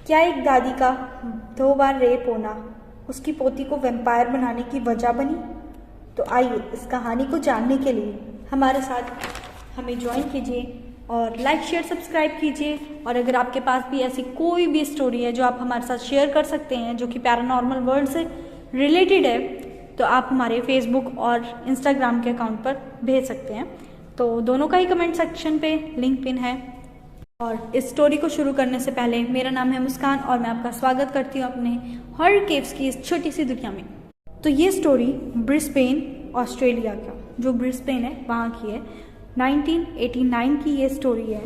क्या एक दादी का 2 बार रेप होना उसकी पोती को वैम्पायर बनाने की वजह बनी? तो आइए इस कहानी को जानने के लिए हमारे साथ हमें ज्वाइन कीजिए और लाइक शेयर सब्सक्राइब कीजिए। और अगर आपके पास भी ऐसी कोई भी स्टोरी है जो आप हमारे साथ शेयर कर सकते हैं जो कि पैरानॉर्मल वर्ल्ड से रिलेटेड है, तो आप हमारे फेसबुक और इंस्टाग्राम के अकाउंट पर भेज सकते हैं। तो दोनों का ही कमेंट सेक्शन पे लिंक पिन है। और इस स्टोरी को शुरू करने से पहले मेरा नाम है मुस्कान और मैं आपका स्वागत करती हूँ अपने हॉरर केव्स की इस छोटी सी दुनिया में। तो ये स्टोरी ब्रिस्बेन ऑस्ट्रेलिया का जो ब्रिस्बेन है वहाँ की है। 1989 की ये स्टोरी है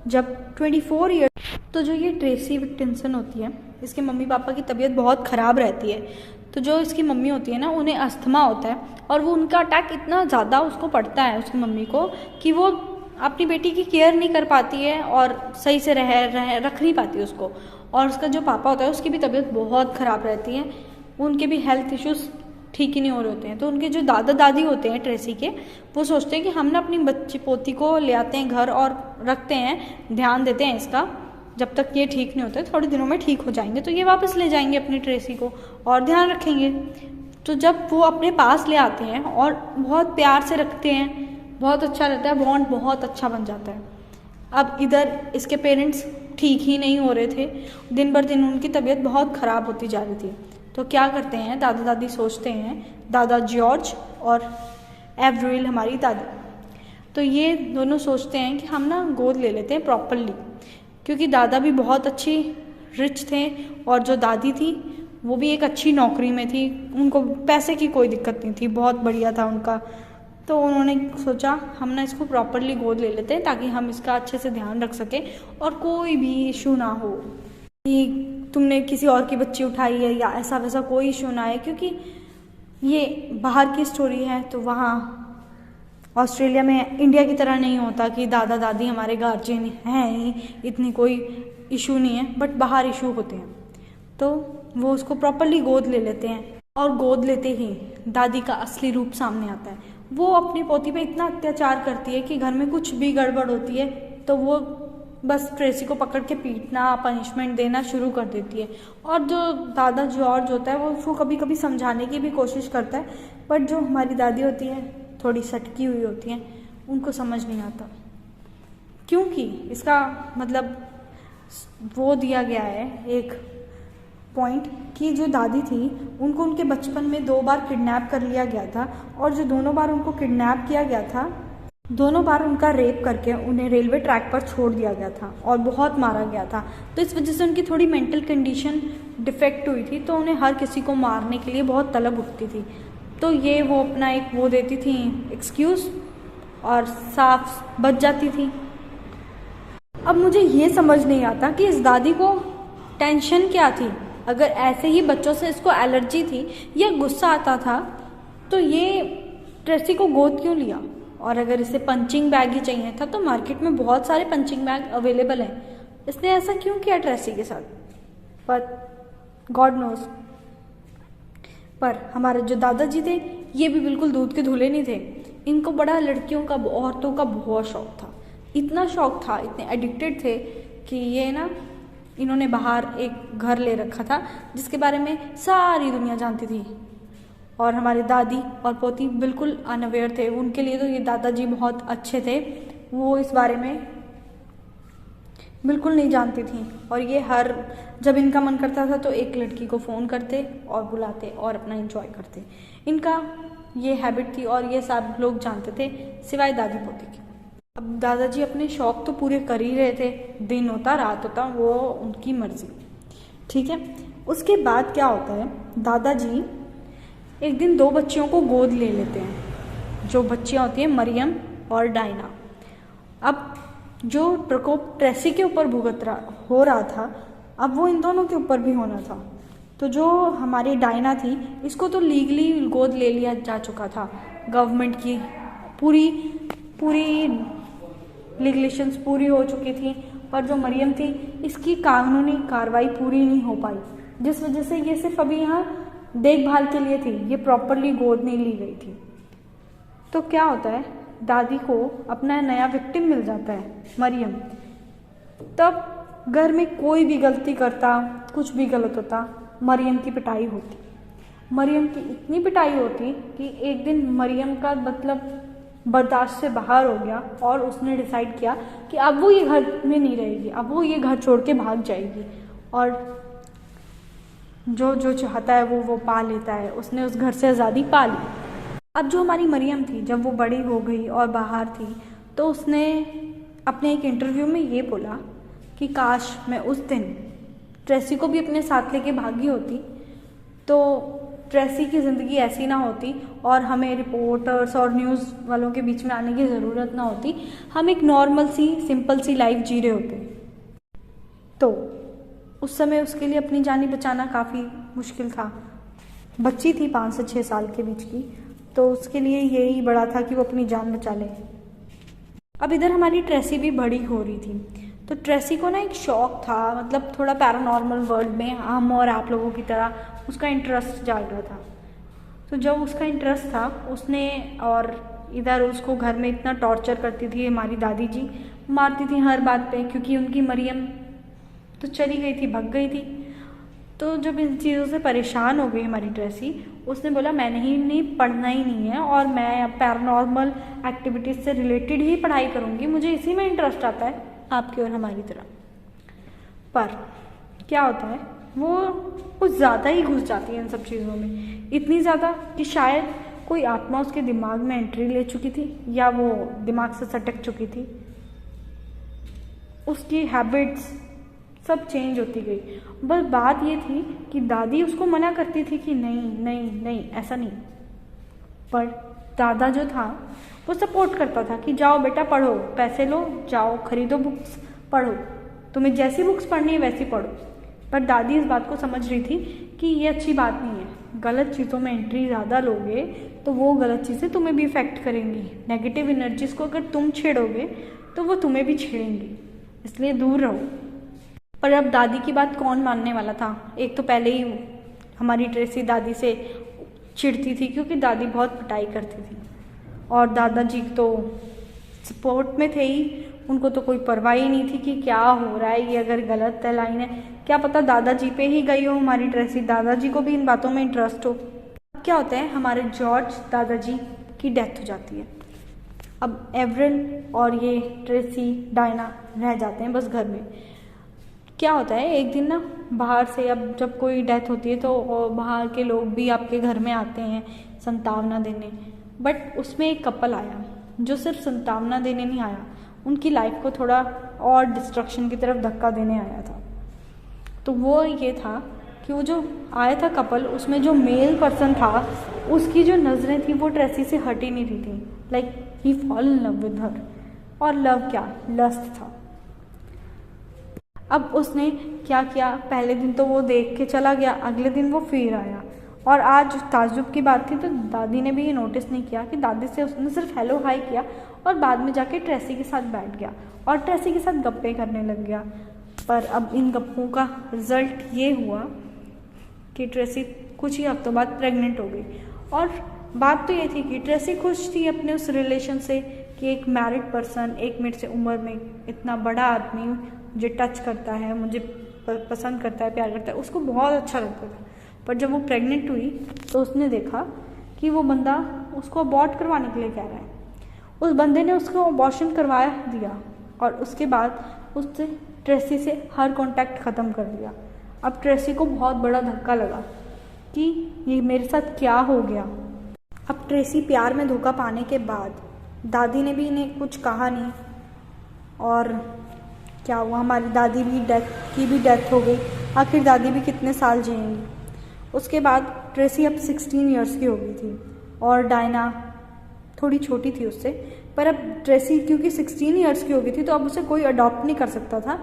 जब 24 ईयर। तो जो ये ट्रेसी विक्टिंसन होती है इसके मम्मी पापा की तबीयत बहुत ख़राब रहती है। तो जो इसकी मम्मी होती है ना उन्हें अस्थमा होता है और वो उनका अटैक इतना ज़्यादा उसको पड़ता है उसकी मम्मी को कि वो अपनी बेटी की केयर नहीं कर पाती है और सही से रख नहीं पाती उसको। और उसका जो पापा होता है उसकी भी तबीयत बहुत ख़राब रहती है, उनके भी हेल्थ इश्यूज़ ठीक ही नहीं हो रहे होते हैं। तो उनके जो दादा दादी होते हैं ट्रेसी के, वो सोचते हैं कि हम ना अपनी बच्ची पोती को ले आते हैं घर और रखते हैं, ध्यान देते हैं इसका, जब तक ये ठीक नहीं होते थोड़े दिनों में ठीक हो जाएंगे तो ये वापस ले जाएंगे अपनी ट्रेसी को और ध्यान रखेंगे। तो जब वो अपने पास ले आते हैं और बहुत प्यार से रखते हैं, बहुत अच्छा रहता है, बॉन्ड बहुत अच्छा बन जाता है। अब इधर इसके पेरेंट्स ठीक ही नहीं हो रहे थे, दिन भर दिन उनकी तबीयत बहुत ख़राब होती जा रही थी। तो क्या करते हैं दादा दादी सोचते हैं, दादा जॉर्ज और एवरिल हमारी दादी, तो ये दोनों सोचते हैं कि हम ना गोद ले लेते हैं प्रॉपरली, क्योंकि दादा भी बहुत अच्छी रिच थे और जो दादी थी वो भी एक अच्छी नौकरी में थी, उनको पैसे की कोई दिक्कत नहीं थी, बहुत बढ़िया था उनका। तो उन्होंने सोचा हम ना इसको प्रॉपरली गोद ले लेते हैं ताकि हम इसका अच्छे से ध्यान रख सकें और कोई भी इशू ना हो कि तुमने किसी और की बच्ची उठाई है या ऐसा वैसा कोई इशू ना है, क्योंकि ये बाहर की स्टोरी है। तो वहाँ ऑस्ट्रेलिया में इंडिया की तरह नहीं होता कि दादा दादी हमारे गार्जियन हैं ही, इतनी कोई इशू नहीं है, बट बाहर इशू होते हैं। तो वो उसको प्रॉपरली गोद ले लेते हैं और गोद लेते ही दादी का असली रूप सामने आता है। वो अपनी पोती पे इतना अत्याचार करती है कि घर में कुछ भी गड़बड़ होती है तो वो बस ट्रेसी को पकड़ के पीटना, पनिशमेंट देना शुरू कर देती है। और जो दादा जॉर्ज होता है वो उसको कभी कभी समझाने की भी कोशिश करता है, बट जो हमारी दादी होती है थोड़ी सटकी हुई होती हैं, उनको समझ नहीं आता, क्योंकि इसका मतलब वो दिया गया है एक पॉइंट कि जो दादी थी उनको उनके बचपन में 2 बार किडनैप कर लिया गया था और जो दोनों बार उनको किडनैप किया गया था, दोनों बार उनका रेप करके उन्हें रेलवे ट्रैक पर छोड़ दिया गया था और बहुत मारा गया था। तो इस वजह से उनकी थोड़ी मेंटल कंडीशन डिफेक्ट हुई थी, तो उन्हें हर किसी को मारने के लिए बहुत तलब उठती थी। तो ये वो अपना एक वो देती थी एक्सक्यूज़ और साफ बच जाती थी। अब मुझे ये समझ नहीं आता कि इस दादी को टेंशन क्या थी। अगर ऐसे ही बच्चों से इसको एलर्जी थी या गुस्सा आता था तो ये ट्रेसी को गोद क्यों लिया? और अगर इसे पंचिंग बैग ही चाहिए था तो मार्केट में बहुत सारे पंचिंग बैग अवेलेबल हैं, इसने ऐसा क्यों किया ट्रेसी के साथ? पर गॉड नोज। पर हमारे जो दादाजी थे ये भी बिल्कुल दूध के धुले नहीं थे, इनको बड़ा लड़कियों का, औरतों का बहुत शौक था, इतना शौक था, इतने एडिक्टेड थे कि ये ना इन्होंने बाहर एक घर ले रखा था जिसके बारे में सारी दुनिया जानती थी। और हमारे दादी और पोती बिल्कुल अनअवेयर थे, उनके लिए तो ये दादाजी बहुत अच्छे थे, वो इस बारे में बिल्कुल नहीं जानती थी। और ये हर जब इनका मन करता था तो एक लड़की को फ़ोन करते और बुलाते और अपना एंजॉय करते। इनका ये हैबिट थी और ये सब लोग जानते थे सिवाय दादी पोती के। अब दादाजी अपने शौक तो पूरे कर ही रहे थे, दिन होता रात होता वो उनकी मर्जी, ठीक है। उसके बाद क्या होता है, दादाजी एक दिन 2 बच्चियों को गोद ले लेते हैं, जो बच्चियां होती हैं मरियम और डायना। अब जो प्रकोप ट्रेसी के ऊपर हो रहा था, अब वो इन दोनों के ऊपर भी होना था। तो जो हमारी डायना थी इसको तो लीगली गोद ले लिया जा चुका था, गवर्नमेंट की पूरी लीगलेशंस पूरी हो चुकी थी, पर जो मरियम थी इसकी कानूनी कार्रवाई पूरी नहीं हो पाई, जिस वजह से ये सिर्फ अभी यहाँ देखभाल के लिए थी, ये प्रॉपरली गोद नहीं ली गई थी। तो क्या होता है, दादी को अपना नया विक्टिम मिल जाता है, मरियम। तब घर में कोई भी गलती करता, कुछ भी गलत होता, मरियम की पिटाई होती। मरियम की इतनी पिटाई होती कि एक दिन मरियम का मतलब बर्दाश्त से बाहर हो गया और उसने डिसाइड किया कि अब वो ये घर में नहीं रहेगी, अब वो ये घर छोड़ के भाग जाएगी और जो जो चाहता है वो पा लेता है। उसने उस घर से आज़ादी पा ली। अब जो हमारी मरियम थी, जब वो बड़ी हो गई और बाहर थी, तो उसने अपने एक इंटरव्यू में ये बोला कि काश मैं उस दिन ट्रेसी को भी अपने साथ लेके भागी होती तो ट्रेसी की ज़िंदगी ऐसी ना होती और हमें रिपोर्टर्स और न्यूज़ वालों के बीच में आने की ज़रूरत ना होती। हम एक नॉर्मल सी सिंपल सी लाइफ जी रहे होते। तो उस समय उसके लिए अपनी जान बचाना काफ़ी मुश्किल था। बच्ची थी 5 से 6 साल के बीच की, तो उसके लिए यही बड़ा था कि वो अपनी जान बचा ले। अब इधर हमारी ट्रेसी भी बड़ी हो रही थी, तो ट्रेसी को ना एक शौक़ था, मतलब थोड़ा पैरानॉर्मल वर्ल्ड में हम और आप लोगों की तरह उसका इंटरेस्ट जाग रहा था। तो जब उसका इंटरेस्ट था उसने, और इधर उसको घर में इतना टॉर्चर करती थी हमारी दादी जी, मारती थी हर बात पे, क्योंकि उनकी मरियम तो चली गई थी, भग गई थी। तो जब इन चीज़ों से परेशान हो गई हमारी ट्रेसी, उसने बोला मैं नहीं पढ़ना ही नहीं है और मैं अब पैरानॉर्मल एक्टिविटीज़ से रिलेटेड ही पढ़ाई करूँगी, मुझे इसी में इंटरेस्ट आता है आपकी और हमारी तरह। पर क्या होता है, वो कुछ ज़्यादा ही घुस जाती है इन सब चीज़ों में, इतनी ज़्यादा कि शायद कोई आत्मा उसके दिमाग में एंट्री ले चुकी थी या वो दिमाग से सटक चुकी थी। उसकी हैबिट्स सब चेंज होती गई। बस बात ये थी कि दादी उसको मना करती थी कि नहीं नहीं नहीं ऐसा नहीं, पर दादा जो था वो सपोर्ट करता था कि जाओ बेटा पढ़ो, पैसे लो, जाओ खरीदो बुक्स, पढ़ो, तुम्हें जैसी बुक्स पढ़नी है वैसी पढ़ो। पर दादी इस बात को समझ रही थी कि ये अच्छी बात नहीं है, गलत चीज़ों में एंट्री ज़्यादा लोगे तो वो गलत चीज़ें तुम्हें भी इफ़ेक्ट करेंगी। नेगेटिव एनर्जीज़ को अगर तुम छेड़ोगे तो वो तुम्हें भी छेड़ेंगी, इसलिए दूर रहो। पर अब दादी की बात कौन मानने वाला था। एक तो पहले ही हमारी ट्रेसी दादी से चिढ़ती थी क्योंकि दादी बहुत पिटाई करती थी, और दादाजी तो सपोर्ट में थे ही, उनको तो कोई परवाह ही नहीं थी कि क्या हो रहा है, ये अगर गलत है लाइन है, क्या पता दादाजी पे ही गई हो हमारी ट्रेसी, दादाजी को भी इन बातों में इंटरेस्ट हो। अब क्या होता है, हमारे जॉर्ज दादाजी की डेथ हो जाती है। अब एवरिल और ये ट्रेसी डायना रह जाते हैं बस घर में। क्या होता है, एक दिन ना बाहर से, अब जब कोई डेथ होती है तो बाहर के लोग भी आपके घर में आते हैं संतावना देने, बट उसमें एक कपल आया जो सिर्फ संतावना देने नहीं आया, उनकी लाइफ को थोड़ा और डिस्ट्रक्शन की तरफ धक्का देने आया था। तो वो ये था कि वो जो आया था कपल, उसमें जो मेल पर्सन था उसकी जो नज़रें थी वो ट्रेसी से हट ही नहीं रही थी, like he fall in love with her. और लव क्या, लस्ट था। अब उसने क्या किया, पहले दिन तो वो देख के चला गया, अगले दिन वो फिर आया, और आज ताज्जुब की बात थी तो दादी ने भी ये नोटिस नहीं किया कि दादी से उसने सिर्फ हेलो हाय किया और बाद में जाके ट्रेसी के साथ बैठ गया और ट्रेसी के साथ गप्पे करने लग गया। पर अब इन गप्पों का रिजल्ट ये हुआ कि ट्रेसी कुछ ही हफ्तों बाद प्रेग्नेंट हो गई। और बात तो ये थी कि ट्रेसी खुश थी अपने उस रिलेशन से कि एक मैरिड पर्सन, एक मेरे से उम्र में इतना बड़ा आदमी मुझे टच करता है, मुझे पसंद करता है, प्यार करता है, उसको बहुत अच्छा लगता था। पर जब वो प्रेग्नेंट हुई तो उसने देखा कि वो बंदा उसको अबॉर्ट करवाने के लिए कह रहा है। उस बंदे ने उसको अबॉर्शन करवाया दिया और उसके बाद उससे ट्रेसी से हर कांटेक्ट ख़त्म कर दिया। अब ट्रेसी को बहुत बड़ा धक्का लगा कि ये मेरे साथ क्या हो गया। अब ट्रेसी प्यार में धोखा पाने के बाद दादी ने भी इन्हें कुछ कहा नहीं, और क्या हुआ, हमारी दादी भी डेथ हो गई। आखिर दादी भी कितने साल जिएंगी। उसके बाद ट्रेसी अब 16 इयर्स की हो गई थी और डायना थोड़ी छोटी थी उससे, पर अब ट्रेसी क्योंकि 16 इयर्स की हो गई थी तो अब उसे कोई अडॉप्ट नहीं कर सकता था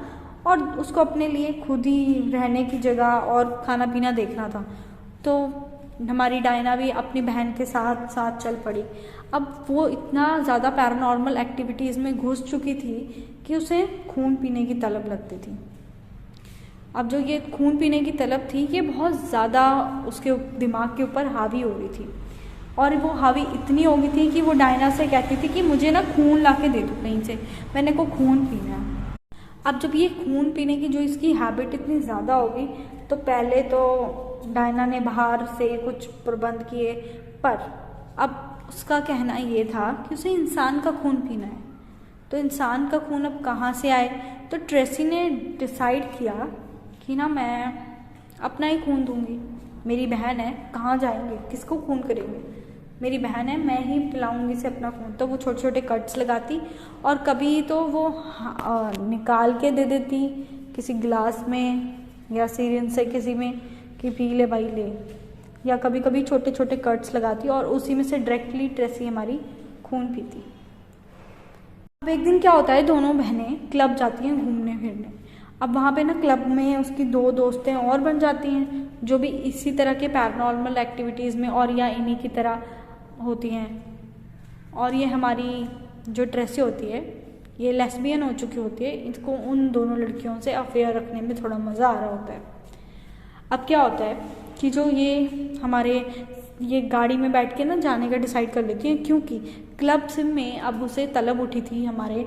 और उसको अपने लिए खुद ही रहने की जगह और खाना पीना देखना था। तो हमारी डायना भी अपनी बहन के साथ साथ चल पड़ी। अब वो इतना ज़्यादा पैरानॉर्मल एक्टिविटीज़ में घुस चुकी थी कि उसे खून पीने की तलब लगती थी। अब जो ये खून पीने की तलब थी ये बहुत ज़्यादा उसके दिमाग के ऊपर हावी हो रही थी, और वो हावी इतनी हो गई थी कि वो डायना से कहती थी कि मुझे ना खून ला के दे दो कहीं से, मैंने को खून पीना है। अब जब ये खून पीने की जो इसकी हैबिट इतनी ज़्यादा होगी, तो पहले तो डायना ने बाहर से कुछ प्रबंध किए, पर अब उसका कहना ये था कि उसे इंसान का खून पीना है। तो इंसान का खून अब कहाँ से आए? तो ट्रेसी ने डिसाइड किया कि ना मैं अपना ही खून दूंगी। मेरी बहन है, कहाँ जाएंगे, किसको खून करेंगे, मेरी बहन है, मैं ही पिलाऊंगी इसे अपना खून। तो वो छोटे छोटे कट्स लगाती और कभी तो वो निकाल के दे देती किसी गिलास में या सिरिंज से किसी में कि पी ले भाई ले, या कभी कभी छोटे छोटे कट्स लगाती और उसी में से डायरेक्टली ट्रेसी हमारी खून पीती। अब एक दिन क्या होता है, दोनों बहनें क्लब जाती हैं घूमने फिरने। अब वहाँ पे ना क्लब में उसकी 2 दोस्तें और बन जाती हैं जो भी इसी तरह के पैरानॉर्मल एक्टिविटीज़ में और या इन्हीं की तरह होती हैं। और ये हमारी जो ट्रेसी होती है ये लेस्बियन हो चुकी होती है, इसको उन दोनों लड़कियों से अफेयर रखने में थोड़ा मज़ा आ रहा होता है। अब क्या होता है कि जो ये गाड़ी में बैठ के ना जाने का डिसाइड कर लेती है, क्योंकि क्लब से में अब उसे तलब उठी थी हमारे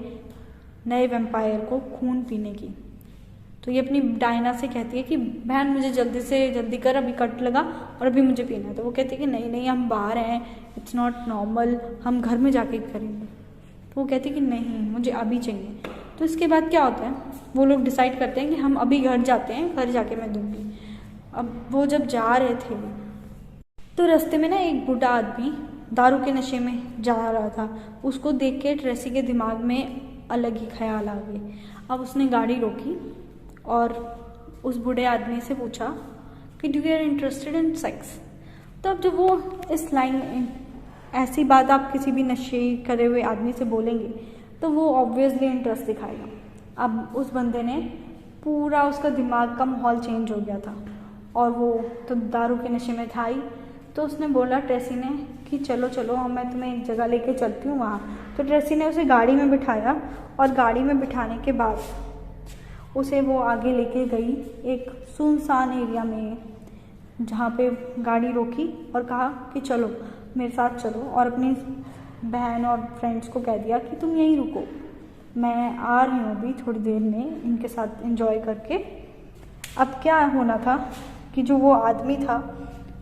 नए वैम्पायर को खून पीने की। तो ये अपनी डायना से कहती है कि बहन मुझे जल्दी से जल्दी कर, अभी कट लगा और अभी मुझे पीना है। तो वो कहती है कि नहीं नहीं, हम बाहर हैं, इट्स नॉट नॉर्मल, हम घर में जाके करेंगे। तो वो कहती है कि नहीं मुझे अभी चाहिए। तो इसके बाद क्या होता है, वो लोग डिसाइड करते हैं कि हम अभी घर जाते हैं, घर जाके मैं दूँगी। अब वो जब जा रहे थे तो रास्ते में ना एक बूढ़ा आदमी दारू के नशे में जा रहा था। उसको देख के ट्रेसी के दिमाग में अलग ही ख्याल आ गए। अब उसने गाड़ी रोकी और उस बूढ़े आदमी से पूछा कि do you are interested in sex. तो अब जब वो इस लाइन ऐसी बात आप किसी भी नशे करे हुए आदमी से बोलेंगे तो वो ऑब्वियसली इंटरेस्ट दिखाएगा। अब उस बंदे ने पूरा, उसका दिमाग का माहौल चेंज हो गया था और वो तो दारू के नशे में था ही। तो उसने बोला ट्रेसी ने कि चलो चलो मैं तुम्हें एक जगह लेके चलती हूँ वहाँ। तो ट्रेसी ने उसे गाड़ी में बिठाया और गाड़ी में बिठाने के बाद उसे वो आगे लेके गई एक सुनसान एरिया में, जहाँ पे गाड़ी रोकी और कहा कि चलो मेरे साथ चलो, और अपनी बहन और फ्रेंड्स को कह दिया कि तुम यहीं रुको, मैं आ रही हूँ अभी थोड़ी देर में इनके साथ एंजॉय करके। अब क्या होना था कि जो वो आदमी था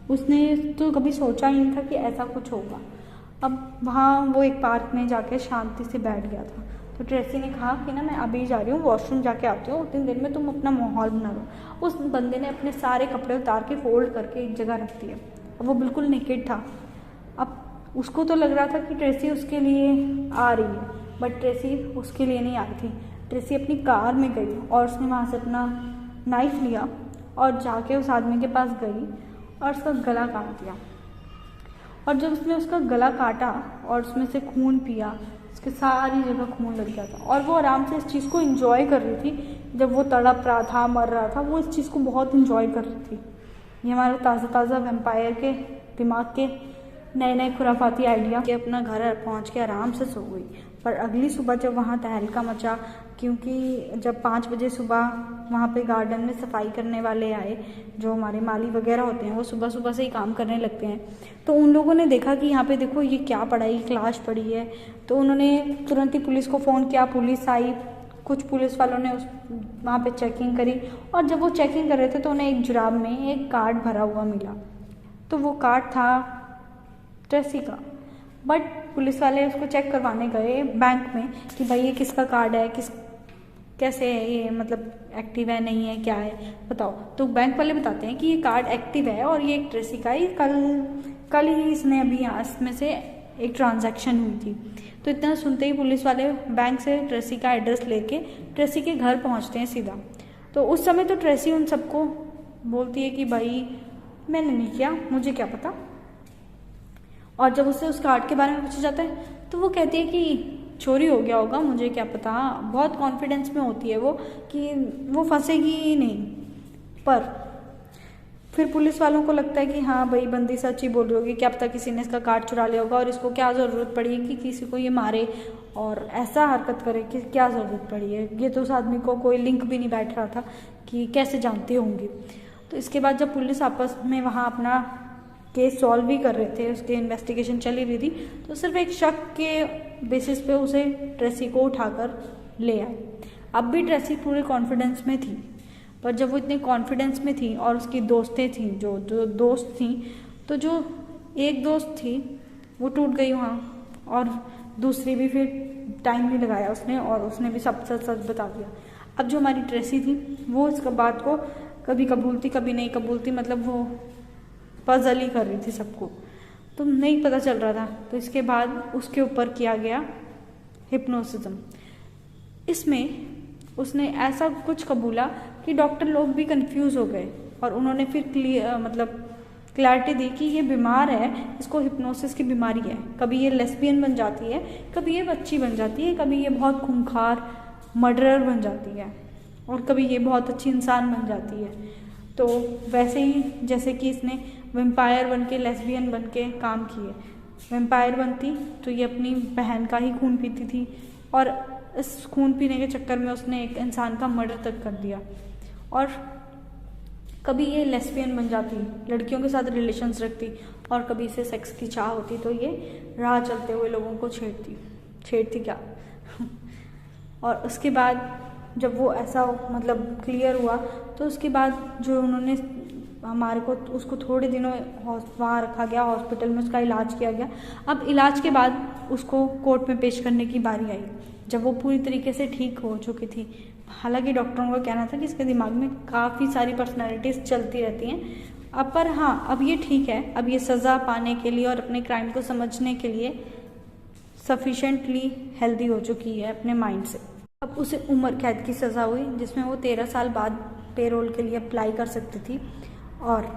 उसने तो कभी सोचा ही नहीं था कि ऐसा कुछ होगा। अब वहाँ वो एक पार्क में जाके शांति से बैठ गया था। तो ट्रेसी ने कहा कि ना मैं अभी जा रही हूँ, वॉशरूम जाके आती हूँ, उतनी देर में तुम अपना माहौल बना लो। उस बंदे ने अपने सारे कपड़े उतार के फोल्ड करके एक जगह रख दिए। अब वो बिल्कुल नेकेड था। अब उसको तो लग रहा था कि ट्रेसी उसके लिए आ रही है, बट ट्रेसी उसके लिए नहीं आ रही थी। ट्रेसी अपनी कार में गई और उसने वहाँ से अपना नाइफ लिया और जाके उस आदमी के पास गई और उसका गला काट दिया। और जब उसने उसका गला काटा और उसमें से खून पिया, उसके सारी जगह खून लग गया था और वो आराम से इस चीज़ को एंजॉय कर रही थी। जब वो तड़प रहा था, मर रहा था, वो इस चीज़ को बहुत एंजॉय कर रही थी। ये हमारे ताज़ा ताज़ा वैम्पायर के दिमाग के नए नए खुराफाती आइडिया कि अपना घर पहुंच के आराम से सो गई। पर अगली सुबह जब वहाँ तहलका मचा, क्योंकि जब 5 बजे सुबह वहाँ पे गार्डन में सफाई करने वाले आए, जो हमारे माली वगैरह होते हैं, वो सुबह सुबह से ही काम करने लगते हैं। तो उन लोगों ने देखा कि यहाँ पे देखो ये क्या पड़ा है, क्लाश पड़ी है। तो उन्होंने तुरंत ही पुलिस को फ़ोन किया, पुलिस आई, कुछ पुलिस वालों ने वहाँ पे चेकिंग करी और जब वो चेकिंग कर रहे थे तो उन्हें एक जुराब में एक कार्ड भरा हुआ मिला। तो वो कार्ड था ट्रेसी का। बट पुलिस वाले उसको चेक करवाने गए बैंक में कि भाई ये किसका कार्ड है, कैसे है ये, मतलब एक्टिव है नहीं है, क्या है बताओ। तो बैंक वाले बताते हैं कि ये कार्ड एक्टिव है और ये एक ट्रेसी का ही कल ही इसने अभी यहाँ इसमें से एक ट्रांजैक्शन हुई थी। तो इतना सुनते ही पुलिस वाले बैंक से ट्रेसी का एड्रेस लेके ट्रेसी के घर पहुँचते हैं सीधा। तो उस समय तो ट्रेसी उन सबको बोलती है कि भाई मैंने नहीं किया, मुझे क्या पता। और जब उससे उस कार्ड के बारे में पूछा जाता है तो वो कहती है कि चोरी हो गया होगा, मुझे क्या पता। बहुत कॉन्फिडेंस में होती है वो कि वो फंसेगी ही नहीं। पर फिर पुलिस वालों को लगता है कि हाँ भाई बंदी सच ही बोल रही होगी, क्या पता किसी ने इसका कार्ड चुरा लिया होगा और इसको क्या ज़रूरत पड़ी है कि किसी को ये मारे और ऐसा हरकत करे, कि क्या ज़रूरत पड़ी है। ये तो उस आदमी को कोई लिंक भी नहीं बैठ रहा था कि कैसे जानती होंगी। तो इसके बाद जब पुलिस आपस में वहाँ अपना केस सॉल्व भी कर रहे थे, उसकी इन्वेस्टिगेशन चली रही थी, तो सिर्फ एक शक के बेसिस पे उसे ट्रेसी को उठाकर ले आए। अब भी ट्रेसी पूरे कॉन्फिडेंस में थी, पर जब वो इतने कॉन्फिडेंस में थी और उसकी दोस्तें थी जो दोस्त थी, तो जो एक दोस्त थी वो टूट गई वहाँ, और दूसरी भी फिर टाइम नहीं लगाया उसने, और उसने भी सब सच सच बता दिया। अब जो हमारी ट्रेसी थी वो इस बात को कभी कबूलती कभी नहीं कबूलती, मतलब वो पजल ही कर रही थी सबको, तो नहीं पता चल रहा था। तो इसके बाद उसके ऊपर किया गया हिप्नोसिज्म। इसमें उसने ऐसा कुछ कबूला कि डॉक्टर लोग भी कंफ्यूज हो गए, और उन्होंने फिर क्लैरिटी दी कि ये बीमार है, इसको हिप्नोसिस की बीमारी है। कभी ये लेस्बियन बन जाती है, कभी ये बच्ची बन जाती है, कभी ये बहुत खूंखार मर्डरर बन जाती है, और कभी ये बहुत अच्छी इंसान बन जाती है। तो वैसे ही जैसे कि इसने वेम्पायर बन के लेस्बियन बन के काम किए। वेम्पायर बनती तो ये अपनी बहन का ही खून पीती थी, और इस खून पीने के चक्कर में उसने एक इंसान का मर्डर तक कर दिया। और कभी ये लेस्बियन बन जाती, लड़कियों के साथ रिलेशंस रखती, और कभी इसे सेक्स की चाह होती तो ये राह चलते हुए लोगों को छेड़ती क्या और उसके बाद जब वो ऐसा मतलब क्लियर हुआ, तो उसके बाद जो उन्होंने हमारे को उसको थोड़े दिनों वहाँ रखा गया, हॉस्पिटल में उसका इलाज किया गया। अब इलाज के बाद उसको कोर्ट में पेश करने की बारी आई, जब वो पूरी तरीके से ठीक हो चुकी थी। हालांकि डॉक्टरों का कहना था कि इसके दिमाग में काफ़ी सारी पर्सनैलिटीज़ चलती रहती हैं, अब पर हाँ, अब ये ठीक है। अब ये सज़ा पाने के लिए और अपने क्राइम को समझने के लिए सफिशेंटली हेल्दी हो चुकी है अपने माइंड से। अब उसे उम्र कैद की सज़ा हुई, जिसमें वो 13 साल बाद पेरोल के लिए अप्लाई कर सकती थी। और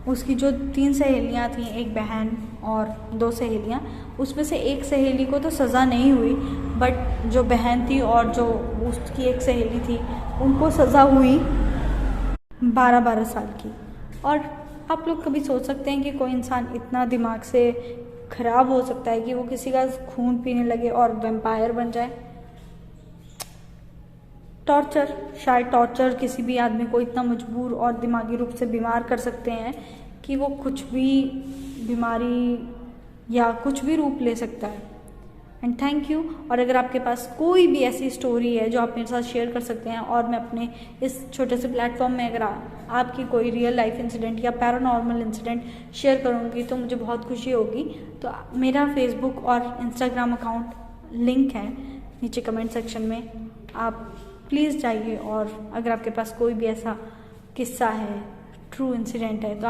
उसकी जो 3 सहेलियाँ थीं, एक बहन और 2 सहेलियाँ, उसमें से एक सहेली को तो सज़ा नहीं हुई, बट जो बहन थी और जो उसकी एक सहेली थी उनको सज़ा हुई 12-12 साल की। और आप लोग कभी सोच सकते हैं कि कोई इंसान इतना दिमाग से ख़राब हो सकता है कि वो किसी का खून पीने लगे और वैम्पायर बन जाए। टॉर्चर, शायद टॉर्चर किसी भी आदमी को इतना मजबूर और दिमागी रूप से बीमार कर सकते हैं कि वो कुछ भी बीमारी या कुछ भी रूप ले सकता है। And thank you. और अगर आपके पास कोई भी ऐसी स्टोरी है जो आप मेरे साथ शेयर कर सकते हैं, और मैं अपने इस छोटे से प्लेटफॉर्म में अगर आपकी कोई रियल लाइफ इंसिडेंट या पैरानॉर्मल इंसिडेंट शेयर करूँगी तो मुझे बहुत खुशी होगी। तो मेरा फेसबुक और इंस्टाग्राम अकाउंट लिंक है नीचे कमेंट सेक्शन में, आप प्लीज़ जाइए। और अगर आपके पास कोई भी ऐसा किस्सा है, ट्रू इंसिडेंट है, तो